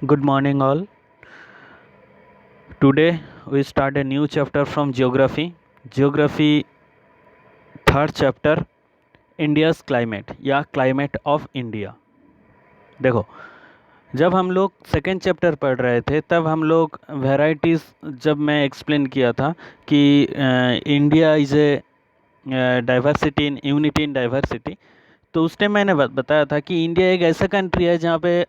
Good morning, all. Today we start a new chapter from geography. Geography, third chapter, India's climate या climate of India. देखो, जब हम लोग second chapter पढ़ रहे थे तब हम लोग वेराइटीज़ जब मैं एक्सप्लेन किया था कि India is a diversity in unity in diversity, तो उस टाइम मैंने बताया था कि इंडिया एक ऐसा कंट्री है जहाँ पे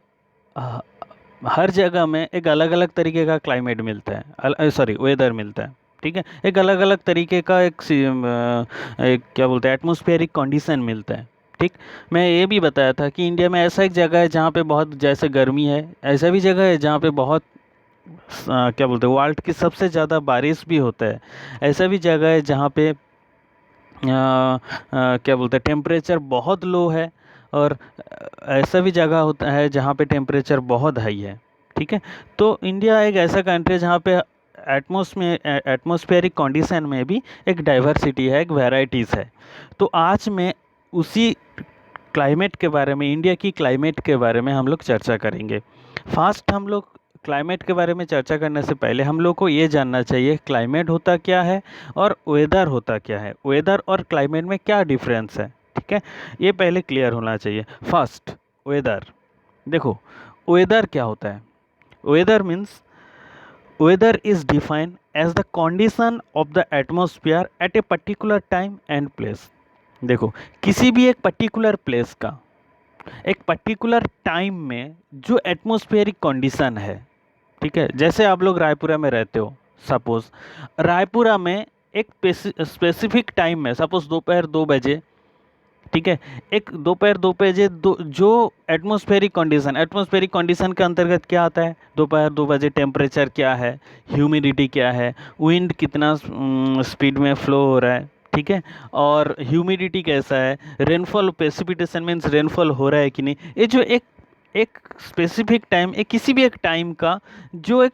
हर जगह में एक अलग अलग तरीके का क्लाइमेट मिलता है, सॉरी वेदर मिलता है। ठीक है, एक अलग अलग तरीके का एक क्या बोलते हैं एटमॉस्फेरिक कंडीशन मिलता है। ठीक, मैं ये भी बताया था कि इंडिया में ऐसा एक जगह है जहाँ पे बहुत जैसे गर्मी है, ऐसा भी जगह है जहाँ पे बहुत क्या बोलते हैं वर्ल्ड की सबसे ज़्यादा बारिश भी होता है। ऐसा भी जगह है जहाँ पे क्या बोलते हैं टेम्परेचर बहुत लो है, और ऐसा भी जगह होता है जहाँ पे टेम्परेचर बहुत हाई है। ठीक है, तो इंडिया एक ऐसा कंट्री है जहाँ पे एटमॉस्फेरिक कंडीशन में भी एक डाइवर्सिटी है, एक वैरायटीज़ है। तो आज मैं उसी क्लाइमेट के बारे में, इंडिया की क्लाइमेट के बारे में हम लोग चर्चा करेंगे। फास्ट हम लोग क्लाइमेट के बारे में चर्चा करने से पहले हम लोग को ये जानना चाहिए क्लाइमेट होता क्या है और वेदर होता क्या है, वेदर और क्लाइमेट में क्या डिफरेंस है। ठीक है, ये पहले क्लियर होना चाहिए। First, weather. देखो, वेदर क्या होता है? Weather means weather is defined as the condition of the atmosphere at a particular time and place। देखो, किसी भी एक पर्टिकुलर प्लेस का एक पर्टिकुलर टाइम में जो एटमॉस्फेरिक कंडीशन है। ठीक है, जैसे आप लोग रायपुरा में रहते हो, सपोज रायपुरा में एक स्पेसिफिक टाइम में, सपोज दोपहर 2 बजे, ठीक है, एक दोपहर 2 बजे जो एटमॉस्फेरिक कंडीशन के अंतर्गत क्या आता है? दोपहर 2 बजे टेम्परेचर क्या है, ह्यूमिडिटी क्या है, विंड कितना स्पीड में फ्लो हो रहा है, ठीक है, और ह्यूमिडिटी कैसा है, रेनफॉल, प्रेसिपिटेशन मीन्स रेनफॉल हो रहा है कि नहीं। ये जो एक एक स्पेसिफिक टाइम, एक किसी भी एक टाइम का जो एक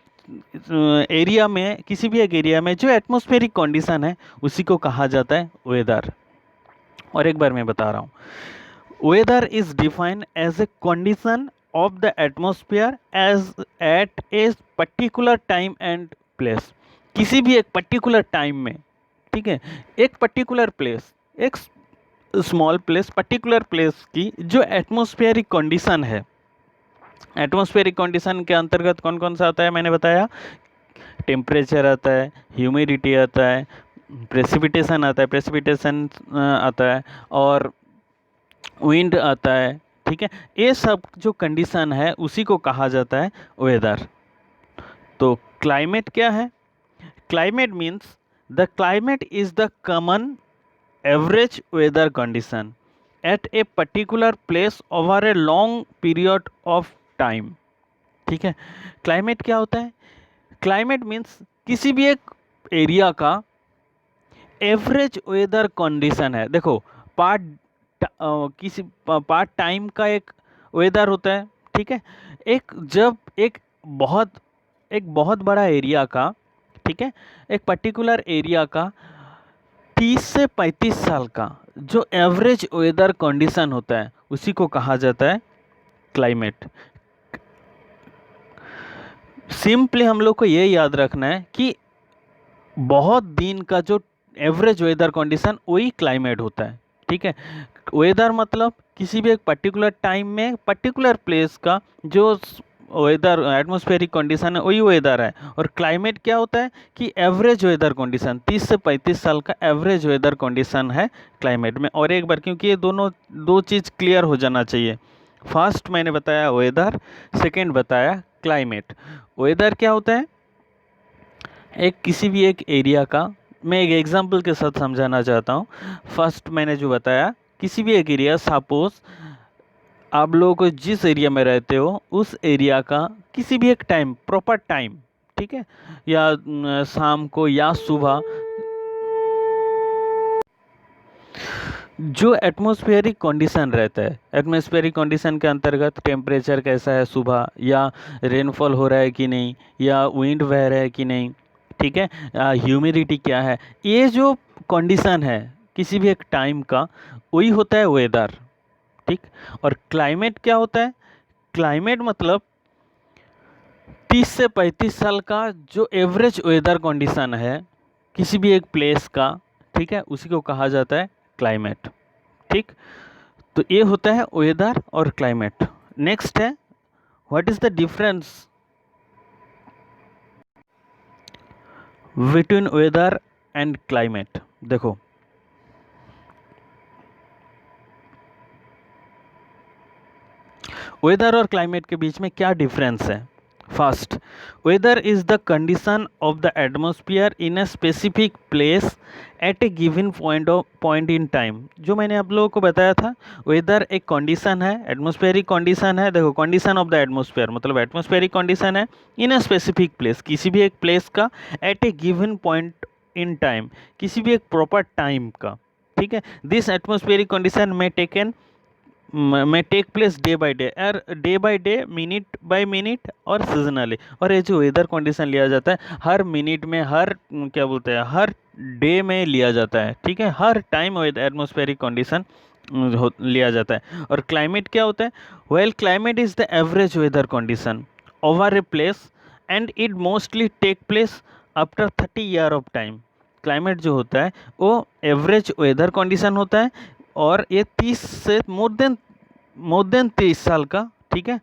एरिया में, किसी भी एक एरिया में जो एटमॉस्फेरिक कंडीशन है, उसी को कहा जाता है वेदर। और एक बार मैं बता रहा हूँ, weather is defined as a condition of the atmosphere as at a particular time and place. किसी भी एक पर्टिकुलर टाइम में, ठीक है, एक पर्टिकुलर प्लेस, एक स्मॉल प्लेस, पर्टिकुलर प्लेस की जो एटमॉस्फेरिक कंडीशन है। एटमॉस्फेरिक कंडीशन के अंतर्गत कौन कौन सा आता है? मैंने बताया, टेम्परेचर आता है, ह्यूमिडिटी आता है, प्रेसिपिटेशन आता है, आता है, और विंड आता है। ठीक है, ये सब जो कंडीशन है उसी को कहा जाता है वेदर। तो क्लाइमेट क्या है? Climate means the climate is the common average weather condition at a particular place over a long period of time. ठीक है, क्लाइमेट क्या होता है? क्लाइमेट मीन्स किसी भी एक एरिया का एवरेज वेदर कंडीशन है। देखो, पार्ट किसी पार्ट टाइम का एक वेदर होता है। ठीक है, एक जब बहुत एक बहुत बड़ा एरिया का, ठीक है, एक पर्टिकुलर एरिया का 30 से 35 साल का जो एवरेज वेदर कंडीशन होता है उसी को कहा जाता है क्लाइमेट। सिंपली हम लोग को ये याद रखना है कि बहुत दिन का जो एवरेज वेदर कंडीशन वही क्लाइमेट होता है। ठीक है, वेदर मतलब किसी भी एक पर्टिकुलर टाइम में पर्टिकुलर प्लेस का जो वेदर एटमॉस्फेरिक कंडीशन है वही वेदर है। और क्लाइमेट क्या होता है कि एवरेज वेदर कंडीशन 30 से 35 साल का एवरेज वेदर कंडीशन है क्लाइमेट में। और एक बार, क्योंकि ये दोनों दो चीज़ क्लियर हो जाना चाहिए। फर्स्ट मैंने बताया वेदर, सेकेंड बताया क्लाइमेट। वेदर क्या होता है? एक किसी भी एक एरिया का, मैं एक एग्जांपल के साथ समझाना चाहता हूँ। फर्स्ट मैंने जो बताया, किसी भी एक एरिया, सपोज आप लोग जिस एरिया में रहते हो उस एरिया का किसी भी एक टाइम, प्रॉपर टाइम, ठीक है, या शाम को या सुबह, जो एटमॉस्फेरिक कंडीशन रहता है, एटमॉस्फेरिक कंडीशन के अंतर्गत टेम्परेचर कैसा है सुबह, या रेनफॉल हो रहा है कि नहीं, या विंड बह रहा है कि नहीं, ठीक है, ह्यूमिडिटी क्या है, ये जो कंडीशन है किसी भी एक टाइम का, वही होता है वेदर। ठीक, और क्लाइमेट क्या होता है? क्लाइमेट मतलब 30 से 35 साल का जो एवरेज वेदर कंडीशन है किसी भी एक प्लेस का, ठीक है, उसी को कहा जाता है क्लाइमेट। ठीक, तो ये होता है वेदर और क्लाइमेट। नेक्स्ट है what is the difference between weather and climate. देखो, वेदर और क्लाइमेट के बीच में क्या डिफरेंस है। First, weather is the condition of the atmosphere in a specific place at a given point in time. जो मैंने आप लोगों को बताया था, वेदर एक कंडीशन है, एटमॉस्फेरिक कंडीशन है। देखो, कंडीशन ऑफ द एटमॉस्फेयर मतलब एटमॉस्फेरिक कंडीशन है इन अ स्पेसिफिक प्लेस, किसी भी एक प्लेस का, at a given point in time, किसी भी एक प्रॉपर टाइम का। ठीक है, दिस एटमॉस्फेरिक कंडीशन में take place day by day, minute by minute और सीजनली। और ये जो वेदर कंडीशन लिया जाता है हर मिनट में, हर क्या बोलते हैं, हर डे में लिया जाता है। ठीक है, हर टाइम एटमॉस्फेरिक कंडीशन लिया जाता है। और क्लाइमेट क्या होता है, well climate is the average weather condition over a place and it mostly take place after 30 year of time. Climate जो होता है वो एवरेज वेदर कंडीशन होता है और ये 30 से मोर देन 30 साल का, ठीक है,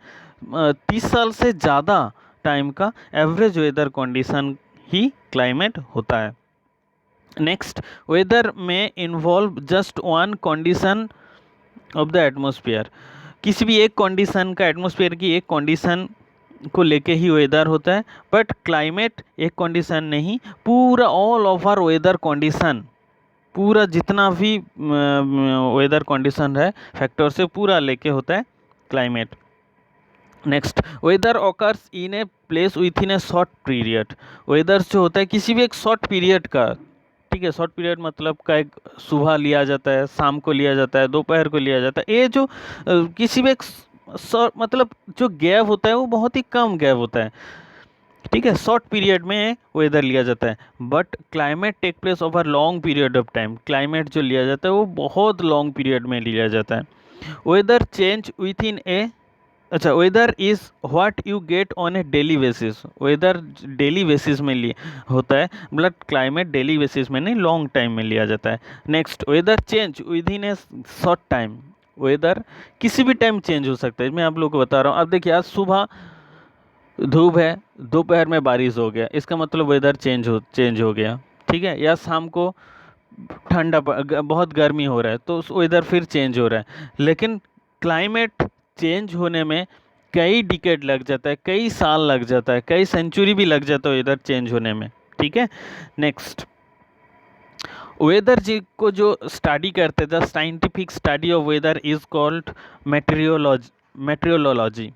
30 साल से ज़्यादा टाइम का एवरेज वेदर कंडीशन ही क्लाइमेट होता है। नेक्स्ट, वेदर में involve just one condition of the atmosphere. किसी भी एक कंडीशन का, एटमॉस्फेयर की एक कंडीशन को लेके ही वेदर होता है। बट क्लाइमेट एक कंडीशन नहीं, पूरा ऑल ओवर वेदर कंडीशन, पूरा जितना भी वेदर कंडीशन है फैक्टर से पूरा लेके होता है climate. Next, weather occurs in a place within a short period. Weather जो होता है किसी भी एक शॉर्ट पीरियड का, ठीक है, शॉर्ट पीरियड मतलब का एक सुबह लिया जाता है, शाम को लिया जाता है, दोपहर को लिया जाता है। ये जो किसी भी एक मतलब जो गैप होता है वो बहुत ही कम गैप होता है। ठीक है, शॉर्ट पीरियड में वेदर लिया जाता है। But climate take place over long period of time. Climate जो लिया जाता है वो बहुत लॉन्ग पीरियड में लिया जाता है। Weather change within a, अच्छा, weather is what you get on a daily basis. Weather daily basis में होता है, मतलब क्लाइमेट डेली बेसिस में नहीं, लॉन्ग टाइम में लिया जाता है। Next, weather change within a short time. Weather किसी भी टाइम चेंज हो सकता है, मैं आप लोगों को बता रहा हूँ। अब देखिए, आज सुबह धूप है, दोपहर में बारिश हो गया, इसका मतलब वेदर चेंज हो गया। ठीक है, या शाम को ठंडा बहुत गर्मी हो रहा है तो वेदर फिर चेंज हो रहा है। लेकिन क्लाइमेट चेंज होने में कई डिकेड लग जाता है, कई साल लग जाता है, कई सेंचुरी भी लग जाता है वेदर चेंज होने में। ठीक है, नेक्स्ट, वेदर जी को जो स्टडी करते थे, scientific study of weather is called meteorology.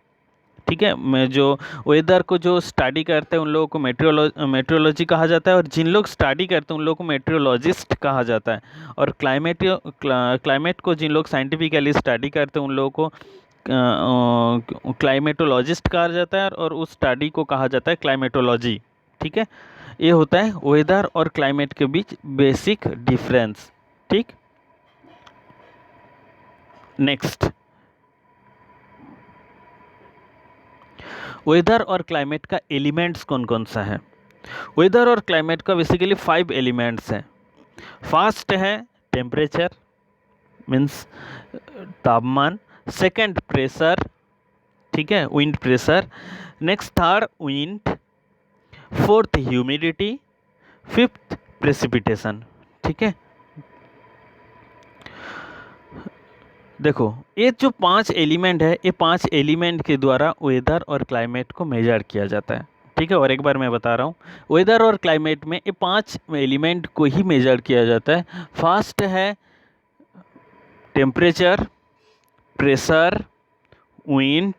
ठीक है, मैं जो वेदर को जो स्टडी करते हैं उन लोगों को मेट्रोलॉजी कहा जाता है, और जिन लोग स्टडी करते हैं उन लोगों को मेट्रोलॉजिस्ट कहा जाता है। और क्लाइमेट को जिन लोग साइंटिफिकली स्टडी करते हैं उन लोगों को क्लाइमेटोलॉजिस्ट कहा जाता है, और उस स्टडी को कहा जाता है क्लाइमेटोलॉजी। ठीक है, ये होता है वेदर और क्लाइमेट के बीच बेसिक डिफरेंस। ठीक, नेक्स्ट, वेदर और क्लाइमेट का एलिमेंट्स कौन कौन सा है। वेदर और क्लाइमेट का बेसिकली 5 एलिमेंट्स हैं। फर्स्ट है टेम्परेचर, मीन्स तापमान। सेकंड प्रेशर, ठीक है, wind pressure. Next third wind. Fourth humidity. Fifth precipitation. ठीक है, देखो ये जो 5 एलिमेंट है, ये 5 एलिमेंट के द्वारा वेदर और क्लाइमेट को मेजर किया जाता है। ठीक है, और एक बार मैं बता रहा हूँ, वेदर और क्लाइमेट में ये 5 एलिमेंट को ही मेजर किया जाता है। फर्स्ट है temperature, pressure, wind,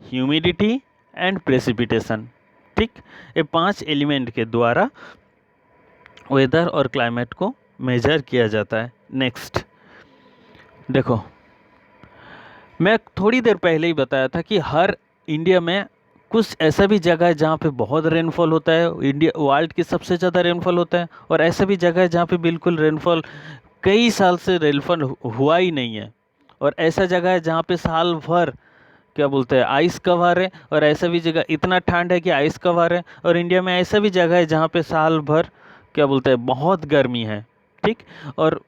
humidity and precipitation. ठीक, ये 5 एलिमेंट के द्वारा वेदर और क्लाइमेट को मेजर किया जाता है। नेक्स्ट, देखो मैं थोड़ी देर पहले ही बताया था कि हर इंडिया में कुछ ऐसा भी जगह है जहाँ पे बहुत रेनफॉल होता है, इंडिया वर्ल्ड की सबसे ज़्यादा रेनफॉल होता है, और ऐसा भी जगह है जहाँ पे बिल्कुल रेनफॉल कई साल से रेनफॉल हुआ ही नहीं है, और ऐसा जगह है जहाँ पे साल भर क्या बोलते हैं आइस कवर है, और ऐसा भी जगह इतना ठंड है कि आइस कवर है, और इंडिया में ऐसा भी जगह है जहाँ पे साल भर क्या बोलते हैं बहुत गर्मी है। ठीक। और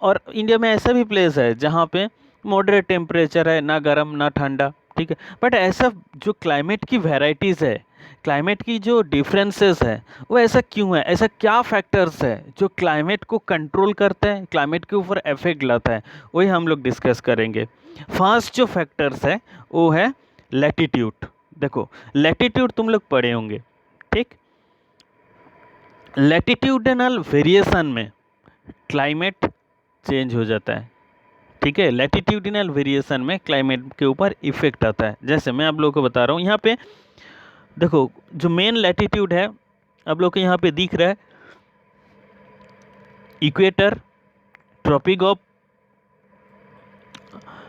और इंडिया में ऐसा भी प्लेस है जहाँ पे मॉडरेट टेम्परेचर है, ना गर्म ना ठंडा। ठीक है। बट ऐसा जो क्लाइमेट की वैरायटीज़ है, क्लाइमेट की जो डिफरेंसेस है, वो ऐसा क्यों है, ऐसा क्या फैक्टर्स है जो क्लाइमेट को कंट्रोल करते हैं, क्लाइमेट के ऊपर इफेक्ट लाता है, वही हम लोग डिस्कस करेंगे। फर्स्ट जो फैक्टर्स है वो है लैटिट्यूड। देखो लैटिट्यूड तुम लोग पढ़े होंगे। ठीक। लैटिट्यूडनल वेरिएशन में क्लाइमेट चेंज हो जाता है। ठीक है। लैटिट्यूडिनल वेरिएशन में क्लाइमेट के ऊपर इफेक्ट आता है। जैसे मैं आप लोगों को बता रहा हूँ, यहाँ पे देखो जो मेन लैटिट्यूड है आप लोग को यहाँ पे दिख रहा है, equator, tropic of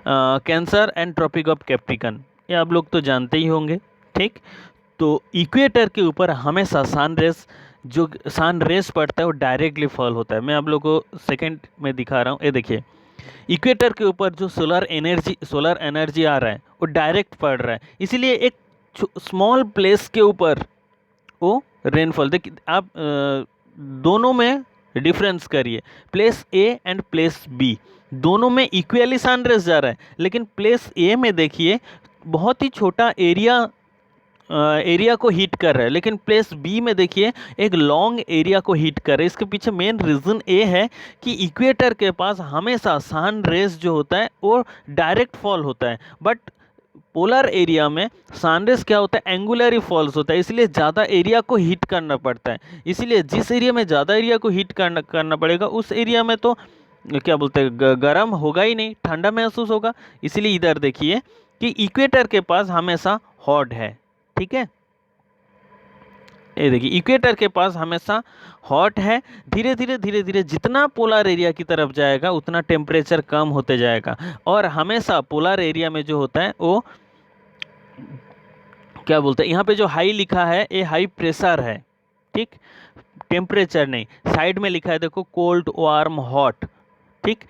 cancer and tropic of capricorn, ये आप लोग तो जानते ही होंगे। ठीक। तो इक्वेटर के ऊपर हमेशा सन रेस, जो सन रेस पड़ता है वो डायरेक्टली फॉल होता है। मैं आप लोग को सेकंड में दिखा रहा हूँ, ये देखिए इक्वेटर के ऊपर जो सोलर एनर्जी आ रहा है वो डायरेक्ट पड़ रहा है, इसीलिए एक स्मॉल प्लेस के ऊपर वो रेनफॉल। देखिए आप दोनों में डिफरेंस करिए, place A and place B दोनों में इक्वली सनराइज जा रहा है, लेकिन प्लेस ए में देखिए बहुत ही छोटा एरिया को हीट कर रहा है, लेकिन प्लेस बी में देखिए एक लॉन्ग एरिया को हीट कर रहा है। इसके पीछे मेन रीज़न ये है कि इक्वेटर के पास हमेशा सन रेज जो होता है वो डायरेक्ट फॉल होता है, बट पोलर एरिया में सनरेज क्या होता है, एंगुलर फॉल्स होता है, इसलिए ज़्यादा एरिया को हीट करना पड़ता है। इसलिए जिस एरिया में ज़्यादा एरिया को हीट करना पड़ेगा उस एरिया में तो क्या बोलते हैं गर्म होगा ही नहीं, ठंडा महसूस होगा। इसलिए इधर देखिए कि इक्वेटर के पास हमेशा हॉट है। ठीक है। ये देखिए इक्वेटर के पास हमेशा हॉट है। धीरे धीरे जितना पोलर एरिया की तरफ जाएगा उतना टेम्परेचर कम होते जाएगा, और हमेशा पोलर एरिया में जो होता है वो क्या बोलते हैं, यहाँ पे जो हाई लिखा है ये हाई प्रेशर है। ठीक। टेम्परेचर नहीं, साइड में लिखा है देखो कोल्ड वार्म हॉट। ठीक।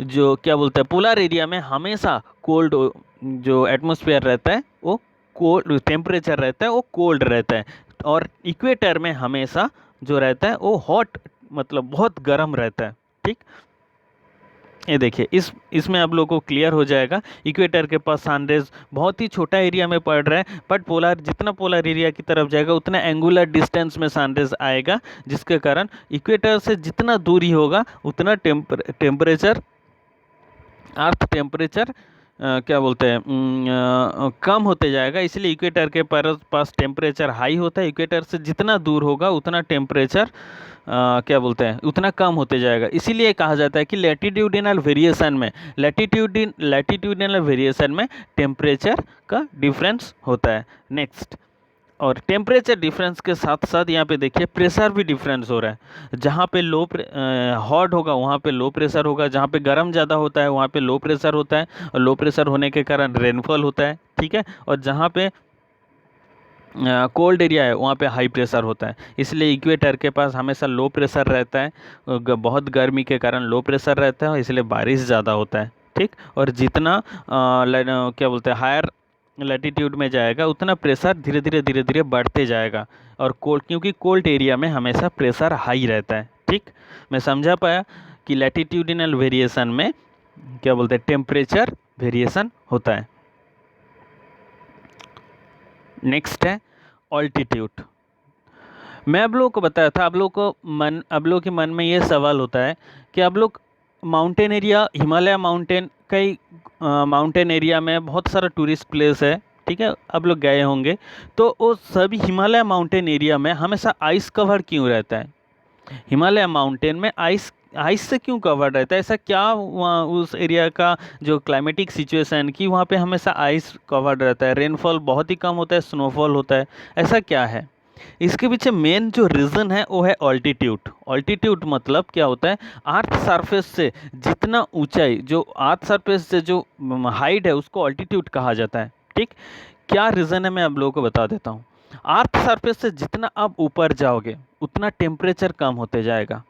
जो क्या बोलते हैं पोलर एरिया में हमेशा कोल्ड, जो एटमॉस्फेयर रहता है वो कोल्ड, टेम्परेचर रहता है वो कोल्ड रहता है, और इक्वेटर में हमेशा जो रहता है वो हॉट, मतलब बहुत गर्म रहता है। ठीक। ये देखिए इसमें आप लोगों को क्लियर हो जाएगा, इक्वेटर के पास सनरेज बहुत ही छोटा एरिया में पड़ रहा है, बट जितना पोलर एरिया की तरफ जाएगा उतना एंगुलर डिस्टेंस में सनरेज आएगा, जिसके कारण इक्वेटर से जितना दूरी होगा उतना टेम्परेचर, अर्थ टेम्परेचर क्या बोलते हैं कम होते जाएगा। इसलिए इक्वेटर के पास टेम्परेचर हाई होता है, इक्वेटर से जितना दूर होगा उतना टेम्परेचर क्या बोलते हैं उतना कम होते जाएगा। इसीलिए कहा जाता है कि लैटिट्यूडिनल वेरिएशन में टेम्परेचर का डिफरेंस होता है। नेक्स्ट, और टेम्परेचर डिफरेंस के साथ साथ यहाँ पे देखिए प्रेशर भी डिफरेंस हो रहा है। जहाँ पे हॉट होगा वहाँ पे लो प्रेशर होगा, जहाँ पे गर्म ज़्यादा होता है वहाँ पे लो प्रेशर होता है, और लो प्रेशर होने के कारण रेनफॉल होता है। ठीक है। और जहाँ पे कोल्ड एरिया है वहाँ पे हाई प्रेशर होता है। इसलिए इक्वेटर के पास हमेशा लो प्रेशर रहता है, बहुत गर्मी के कारण लो प्रेशर रहता है, इसलिए बारिश ज़्यादा होता है। ठीक। और जितना क्या बोलते हैं हायर लैटिट्यूड में जाएगा उतना प्रेशर धीरे धीरे बढ़ते जाएगा, और क्योंकि कोल्ड एरिया में हमेशा प्रेशर हाई रहता है। ठीक। मैं समझा पाया कि लैटिट्यूडिनल वेरिएशन में क्या बोलते हैं टेम्परेचर वेरिएशन होता है। नेक्स्ट है ऑल्टीट्यूड। मैं आप लोगों को बताया था, आप लोगों के मन में ये सवाल होता है कि आप लोग माउंटेन एरिया, हिमालय माउंटेन, कई माउंटेन एरिया में बहुत सारा टूरिस्ट प्लेस है। ठीक है। आप लोग गए होंगे, तो वो सभी हिमालय माउंटेन एरिया में हमेशा आइस कवर क्यों रहता है? हिमालय माउंटेन में आइस से क्यों कवर्ड रहता है? ऐसा क्या वहाँ उस एरिया का जो क्लाइमेटिक सिचुएशन की वहाँ पे हमेशा आइस कवर्ड रहता है, रेनफॉल बहुत ही कम होता है, स्नोफॉल होता है, ऐसा क्या है? इसके पीछे मेन जो रीज़न है वो है ऑल्टीट्यूड। ऑल्टीट्यूड मतलब क्या होता है, अर्थ सरफेस से जितना ऊंचाई, जो अर्थ सरफेस से जो हाइट है उसको ऑल्टीट्यूड कहा जाता है। ठीक। क्या रीज़न है मैं आप लोगों को बता देता हूँ। अर्थ सरफेस से जितना आप ऊपर जाओगे उतना टेम्परेचर कम होते जाएगा,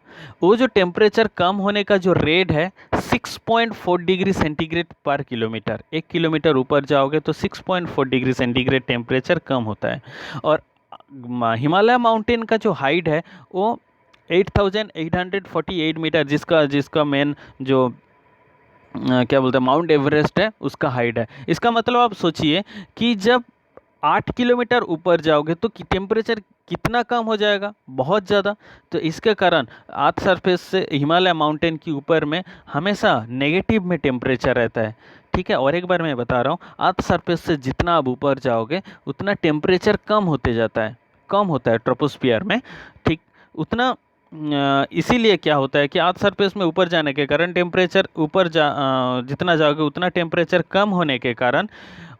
वो जो टेम्परेचर कम होने का जो रेट है 6.4 डिग्री सेंटीग्रेड पर किलोमीटर, 1 किलोमीटर ऊपर जाओगे तो 6.4 डिग्री सेंटीग्रेड टेम्परेचर कम होता है। और हिमालय माउंटेन का जो हाइट है वो 8,848 मीटर, जिसका जिसका मेन जो क्या बोलते हैं माउंट एवरेस्ट है उसका हाइट है। इसका मतलब आप सोचिए कि जब 8 किलोमीटर ऊपर जाओगे तो टेम्परेचर कितना कम हो जाएगा, बहुत ज़्यादा। तो इसके कारण अर्थ सरफेस से हिमालय माउंटेन के ऊपर में हमेशा नेगेटिव में टेम्परेचर रहता है, ठीक है। और एक बार मैं बता रहा हूँ, अर्थ सरफेस से जितना आप ऊपर जाओगे उतना टेम्परेचर कम होते जाता है, कम होता है ट्रोपोस्फियर में, ठीक। उतना इसीलिए क्या होता है कि अर्थ सरफेस में ऊपर जाने के कारण टेम्परेचर ऊपर जितना जाओगे उतना टेम्परेचर कम होने के कारण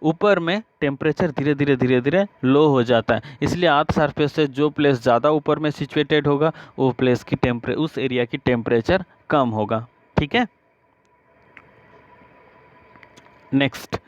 ऊपर में टेम्परेचर धीरे धीरे लो हो जाता है। इसलिए अर्थ सरफेस से जो प्लेस ज़्यादा ऊपर में सिचुएटेड होगा वो प्लेस की उस एरिया की टेम्परेचर कम होगा, ठीक है। नेक्स्ट,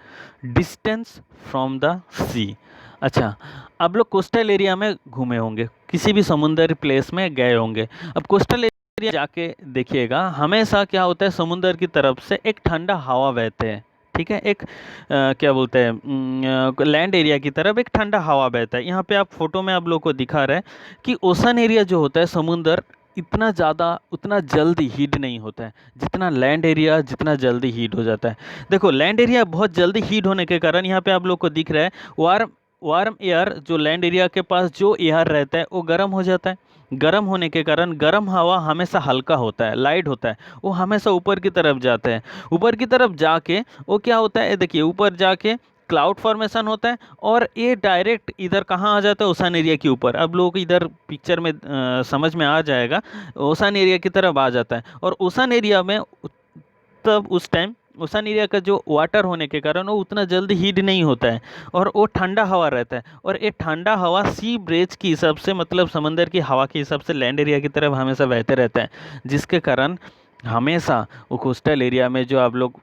डिस्टेंस फ्रॉम द सी। अच्छा, अब लोग कोस्टल एरिया में घूमे होंगे, किसी भी समुद्री प्लेस में गए होंगे। अब कोस्टल एरिया जाके देखिएगा, हमेशा क्या होता है, समुद्र की तरफ से एक ठंडा हवा बहते हैं, ठीक है। एक क्या बोलते हैं लैंड एरिया की तरफ एक ठंडा हवा बहता है। यहाँ पे आप फोटो में आप लोग को दिखा रहे हैं कि ओशन एरिया जो होता है, समुद्र इतना ज़्यादा उतना जल्दी हीट नहीं होता है जितना लैंड एरिया जितना जल्दी हीट हो जाता है। देखो, लैंड एरिया बहुत जल्दी हीट होने के कारण यहाँ पे आप लोग को दिख रहा है वार्म वार्म एयर, जो लैंड एरिया के पास जो एयर रहता है वो गर्म हो जाता है। गर्म होने के कारण गर्म हवा हमेशा हल्का होता है, लाइट होता है, वो हमेशा ऊपर की तरफ जाता है। ऊपर की तरफ जाके वो क्या होता है, देखिए ऊपर जाके क्लाउड फॉर्मेशन होता है और ये डायरेक्ट इधर कहाँ आ जाता है, ओशन एरिया के ऊपर। अब लोगों को इधर पिक्चर में समझ में आ जाएगा, ओशन एरिया की तरफ आ जाता है। और ओशन एरिया में तब उस टाइम ओशन एरिया का जो वाटर होने के कारण वो उतना जल्दी हीट नहीं होता है और वो ठंडा हवा रहता है। और ये ठंडा हवा सी ब्रेज के हिसाब से, मतलब समंदर की हवा के हिसाब से लैंड एरिया की तरफ हमेशा बहते रहता है, जिसके कारण हमेशा वो कोस्टल एरिया में जो आप लोग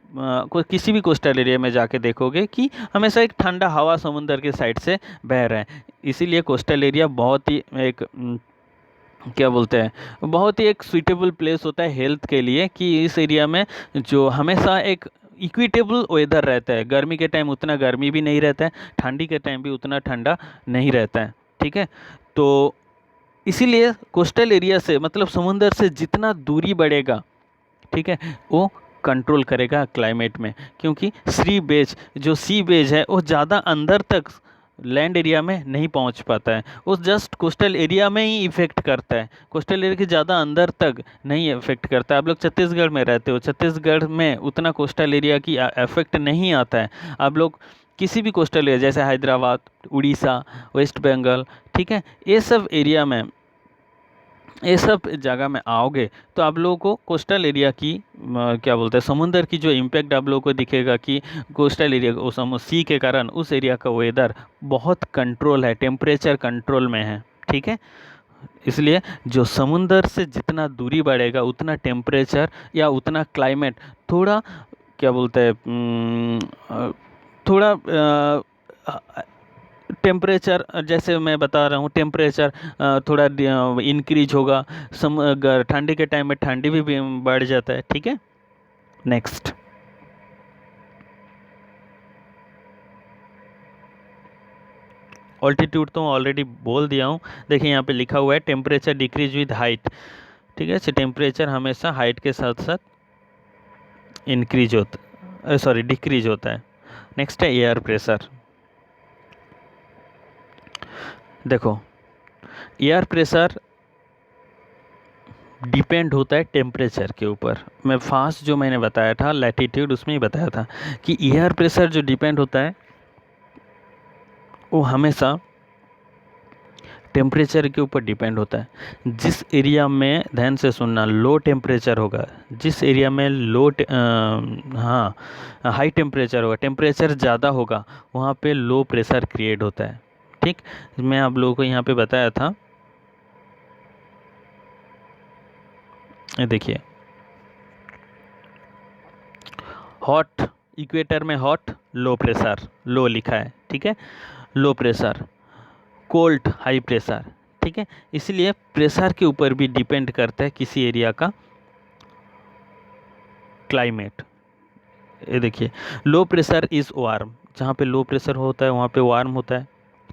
किसी भी कोस्टल एरिया में जाके देखोगे कि हमेशा एक ठंडा हवा समुंदर के साइड से बह रहा है। इसीलिए कोस्टल एरिया बहुत ही एक क्या बोलते हैं, बहुत ही एक सूटेबल प्लेस होता है हेल्थ के लिए, कि इस एरिया में जो हमेशा एक इक्विटेबल वेदर रहता है। गर्मी के टाइम उतना गर्मी भी नहीं रहता है, ठंडी के टाइम भी उतना ठंडा नहीं रहता है, ठीक है। तो इसीलिए कोस्टल एरिया से, मतलब समुंदर से जितना दूरी बढ़ेगा, ठीक है, वो कंट्रोल करेगा क्लाइमेट में। क्योंकि सी बेज है वो ज़्यादा अंदर तक लैंड एरिया में नहीं पहुंच पाता है, वो जस्ट कोस्टल एरिया में ही इफ़ेक्ट करता है, कोस्टल एरिया के ज़्यादा अंदर तक नहीं इफ़ेक्ट करता है। आप लोग छत्तीसगढ़ में रहते हो, छत्तीसगढ़ में उतना कोस्टल एरिया की इफेक्ट नहीं आता है। आप लोग किसी भी कोस्टल एरिया जैसे हैदराबाद, उड़ीसा, वेस्ट बंगाल, ठीक है, ये सब एरिया में, ये सब जगह में आओगे तो आप लोगों को कोस्टल एरिया की क्या बोलते हैं, समुंदर की जो इम्पैक्ट आप लोगों को दिखेगा कि कोस्टल एरिया सी के कारण उस एरिया का वेदर बहुत कंट्रोल है, टेम्परेचर कंट्रोल में है, ठीक है। इसलिए जो समुंदर से जितना दूरी बढ़ेगा उतना टेम्परेचर या उतना क्लाइमेट थोड़ा क्या बोलते हैं थोड़ा टेम्परेचर, जैसे मैं बता रहा हूँ, टेम्परेचर थोड़ा इंक्रीज होगा। ठंडी के टाइम में ठंडी भी बढ़ जाता है, ठीक है। नेक्स्ट, ऑल्टीट्यूड तो ऑलरेडी बोल दिया हूँ। देखिए यहाँ पे लिखा हुआ है टेम्परेचर डिक्रीज विद हाइट, ठीक है। टेम्परेचर हमेशा हाइट के साथ साथ इंक्रीज होता, सॉरी डिक्रीज होता है। नेक्स्ट है एयर प्रेशर। देखो, एयर प्रेशर डिपेंड होता है टेम्परेचर के ऊपर। मैं फास्ट जो मैंने बताया था लैटिट्यूड, उसमें ही बताया था कि एयर प्रेशर जो डिपेंड होता है वो हमेशा टेम्परेचर के ऊपर डिपेंड होता है। जिस एरिया में, ध्यान से सुनना, लो टेम्परेचर होगा, जिस एरिया में हाई टेम्परेचर होगा, टेम्परेचर ज़्यादा होगा, वहाँ पे लो प्रेशर क्रिएट होता है, ठीक। मैं आप लोगों को यहाँ पे बताया था, देखिए हॉट, इक्वेटर में हॉट, लो प्रेशर, लो लिखा है, ठीक है, low pressure. Cold, high pressure, ठीक है। इसलिए प्रेशर के ऊपर भी डिपेंड करता है किसी एरिया का क्लाइमेट। ये देखिए, लो प्रेशर इज़ वार्म, जहाँ पे लो प्रेशर होता है वहाँ पे वार्म होता है,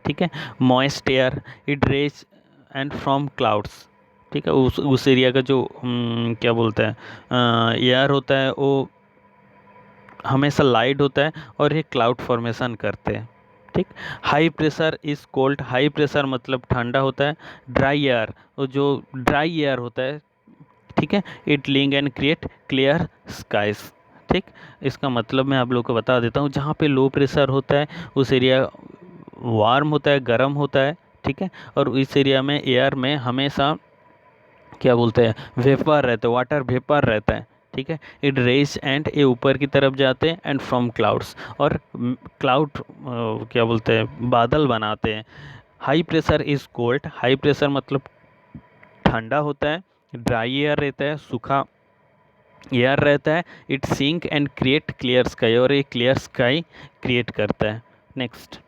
ठीक है। Moist air it raise and from clouds, ठीक है। उस एरिया का जो क्या बोलते हैं एयर होता है वो हमेशा लाइट होता है और ये क्लाउड फॉर्मेशन करते हैं, ठीक। High pressure is cold, high pressure मतलब ठंडा होता है। ड्राई एयर, वो जो ड्राई एयर होता है, ठीक है, इट लिंग एंड क्रिएट क्लियर स्काइज, ठीक। इसका मतलब मैं आप लोग को बता देता हूँ, जहाँ पे लो प्रेशर होता है उस एरिया वार्म होता है, गर्म होता है, ठीक है। और इस एरिया में एयर में हमेशा क्या बोलते हैं वेपर रहता है, वाटर वेपर रहता है, ठीक है। इट रेज एंड ये ऊपर की तरफ जाते हैं एंड फ्रॉम क्लाउड्स, और क्लाउड क्या बोलते हैं बादल बनाते हैं। High pressure is cold, high pressure मतलब ठंडा होता है। ड्राई एयर रहता है, सूखा एयर रहता है। It sink and create clear sky, और ये क्लियर स्काई क्रिएट करता है। Next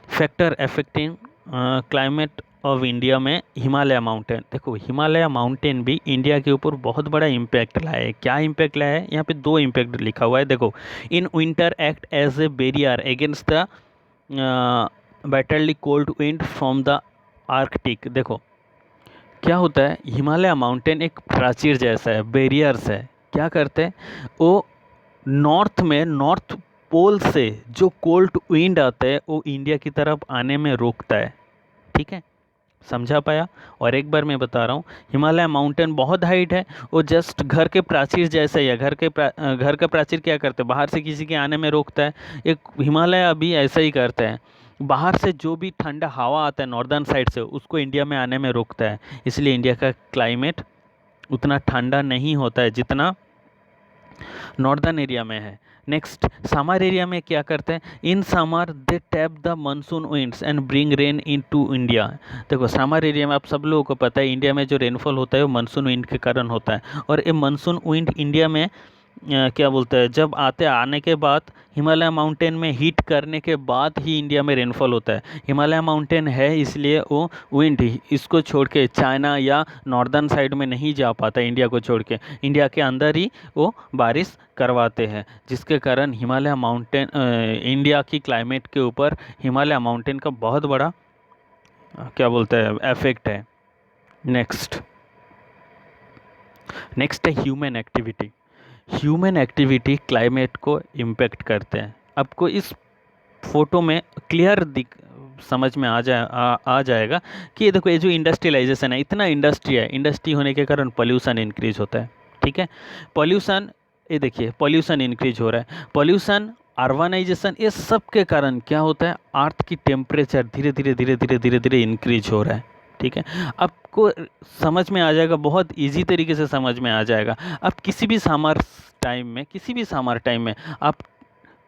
factor affecting climate of India में हिमालय माउंटेन। देखो, हिमालय माउंटेन भी इंडिया के ऊपर बहुत बड़ा इम्पैक्ट लाया है। क्या इम्पैक्ट लाया है, यहाँ पे दो इम्पैक्ट लिखा हुआ है। देखो, in winter act as a barrier against the bitterly cold wind from the Arctic. देखो क्या होता है, हिमालय माउंटेन एक प्राचीर जैसा है, बैरियर्स है। क्या करते हैं वो, नॉर्थ में नॉर्थ पोल से जो कोल्ड विंड आता है वो इंडिया की तरफ आने में रोकता है, ठीक है। समझा पाया। और एक बार मैं बता रहा हूँ, हिमालय माउंटेन बहुत हाइट है, वो जस्ट घर के प्राचीर जैसा ही है। घर का प्राचीर क्या करते हैं, बाहर से किसी के आने में रोकता है। एक हिमालय अभी ऐसा ही करता है, बाहर से जो भी ठंडा हवा आता है नॉर्दर्न साइड से उसको इंडिया में आने में रोकता है। इसलिए इंडिया का क्लाइमेट उतना ठंडा नहीं होता है जितना नॉर्दर्न एरिया में है। नेक्स्ट समर एरिया में क्या करते हैं, in summer they tap the monsoon winds and bring rain into India. देखो समर एरिया में आप सब लोगों को पता है इंडिया में जो रेनफॉल होता है वो मानसून विंड के कारण होता है। और ये मानसून विंड इंडिया में क्या बोलते हैं जब आने के बाद हिमालय माउंटेन में हीट करने के बाद ही इंडिया में रेनफॉल होता है। हिमालय माउंटेन है इसलिए वो विंड इसको छोड़ के चाइना या नॉर्दर्न साइड में नहीं जा पाता, इंडिया को छोड़ के इंडिया के अंदर ही वो बारिश करवाते हैं, जिसके कारण हिमालय माउंटेन इंडिया की क्लाइमेट के ऊपर हिमालय माउंटेन का बहुत बड़ा क्या बोलते हैं इफेक्ट है। नेक्स्ट है human activity. Human activity climate को इम्पेक्ट करते हैं। आपको इस फोटो में क्लियर समझ में आ जाएगा कि ये देखो, ये जो इंडस्ट्रियलाइजेशन है, इतना इंडस्ट्री है, इंडस्ट्री होने के कारण पोल्यूशन इंक्रीज होता है, ठीक है। पोल्यूशन, ये देखिए पोल्यूशन इंक्रीज हो रहा है, पोल्यूशन अर्बनाइजेशन, ये सब के कारण क्या होता है, अर्थ की टेम्परेचर धीरे धीरे धीरे धीरे धीरे धीरे इंक्रीज हो रहा है, ठीक है। आपको समझ में आ जाएगा, बहुत इजी तरीके से समझ में आ जाएगा। आप किसी भी समर टाइम में आप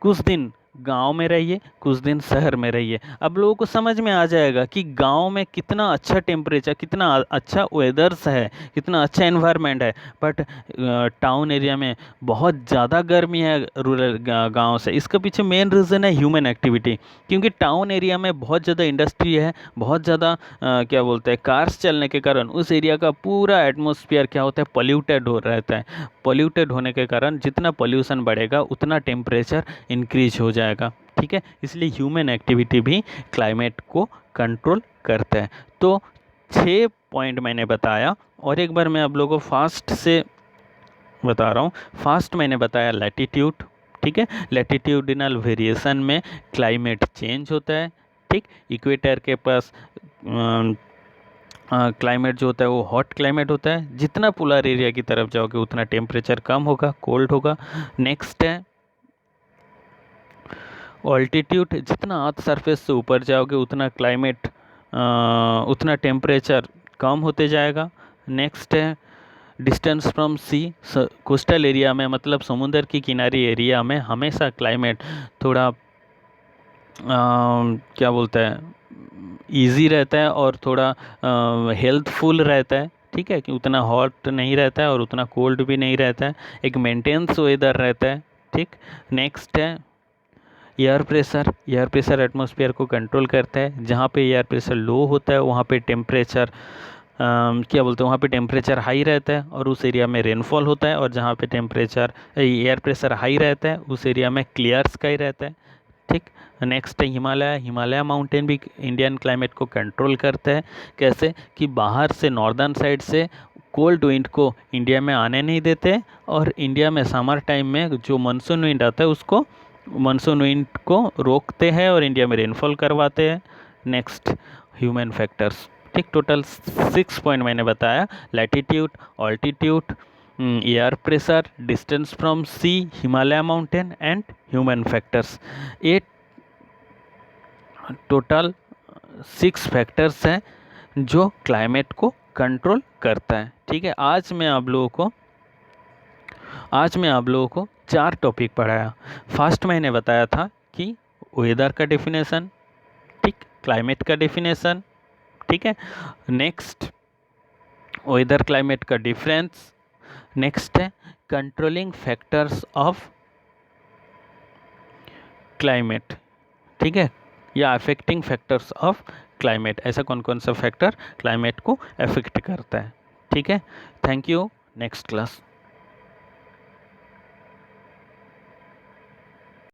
कुछ दिन गांव में रहिए, कुछ दिन शहर में रहिए, अब लोगों को समझ में आ जाएगा कि गांव में कितना अच्छा टेम्परेचर, कितना अच्छा वेदर्स है, कितना अच्छा एनवायरनमेंट है। बट टाउन एरिया में बहुत ज़्यादा गर्मी है रूरल गांव से। इसका पीछे मेन रीज़न है ह्यूमन एक्टिविटी, क्योंकि टाउन एरिया में बहुत ज़्यादा इंडस्ट्री है, बहुत ज़्यादा क्या बोलते हैं कार्स चलने के कारण उस एरिया का पूरा एटमॉस्फेयर क्या होता है, पोल्यूटेड हो रहता है। पोल्यूटेड होने के कारण जितना पोल्यूशन बढ़ेगा उतना टेम्परेचर इंक्रीज हो जाएगा, ठीक है। इसलिए ह्यूमन एक्टिविटी भी क्लाइमेट को कंट्रोल करता है। तो 6 पॉइंट मैंने बताया, और एक बार मैं आप लोगों को फास्ट से बता रहा हूँ। फास्ट मैंने बताया लैटिट्यूड, ठीक है। लैटिट्यूडिनल वेरिएशन में क्लाइमेट चेंज होता है, ठीक। इक्वेटर के पास क्लाइमेट जो होता है वो हॉट क्लाइमेट होता है। जितना पोलर एरिया की तरफ जाओगे उतना टेम्परेचर कम होगा, कोल्ड होगा। नेक्स्ट है ऑल्टीट्यूड, जितना अर्थ सरफेस से ऊपर जाओगे उतना क्लाइमेट उतना टेम्परेचर कम होते जाएगा। नेक्स्ट है distance from sea, coastal area में मतलब समुद्र की किनारी एरिया में हमेशा क्लाइमेट थोड़ा क्या बोलते हैं इजी रहता है और थोड़ा हेल्थफुल रहता है, ठीक है, कि उतना हॉट नहीं रहता है और उतना कोल्ड भी नहीं रहता है, एक मेंटेन्स वेदर रहता है, ठीक। नेक्स्ट है एयर प्रेशर एटमॉस्फेयर को कंट्रोल करता है। जहाँ पे एयर प्रेशर लो होता है वहाँ पे टेम्परेचर क्या बोलते हैं, वहाँ पे टेम्परेचर हाई रहता है और उस एरिया में रेनफॉल होता है। और जहाँ पे एयर प्रेशर हाई रहता है उस एरिया में क्लियर स्काई रहता है। ठीक। नेक्स्ट है हिमालय माउंटेन भी इंडियन क्लाइमेट को कंट्रोल करता है। कैसे कि बाहर से नॉर्दर्न साइड से कोल्ड विंड को इंडिया में आने नहीं देते और इंडिया में समर टाइम में जो मानसून विंड आता है उसको मानसून विंड को रोकते हैं और इंडिया में रेनफॉल करवाते हैं। Next human factors. ठीक, टोटल 6 पॉइंट मैंने बताया, latitude, altitude, air pressure, distance from sea, Himalaya mountain and human factors. ये टोटल 6 फैक्टर्स हैं जो क्लाइमेट को कंट्रोल करता है। ठीक है, आज मैं आप लोगों को 4 टॉपिक पढ़ाया। फर्स्ट मैंने बताया था कि वेदर का डेफिनेशन, ठीक, क्लाइमेट का डेफिनेशन, ठीक है। नेक्स्ट वेदर क्लाइमेट का डिफरेंस। नेक्स्ट है कंट्रोलिंग फैक्टर्स ऑफ क्लाइमेट, ठीक है, या अफेक्टिंग फैक्टर्स ऑफ क्लाइमेट। ऐसा कौन कौन सा फैक्टर क्लाइमेट को अफेक्ट करता है। ठीक है, थैंक यू, नेक्स्ट क्लास।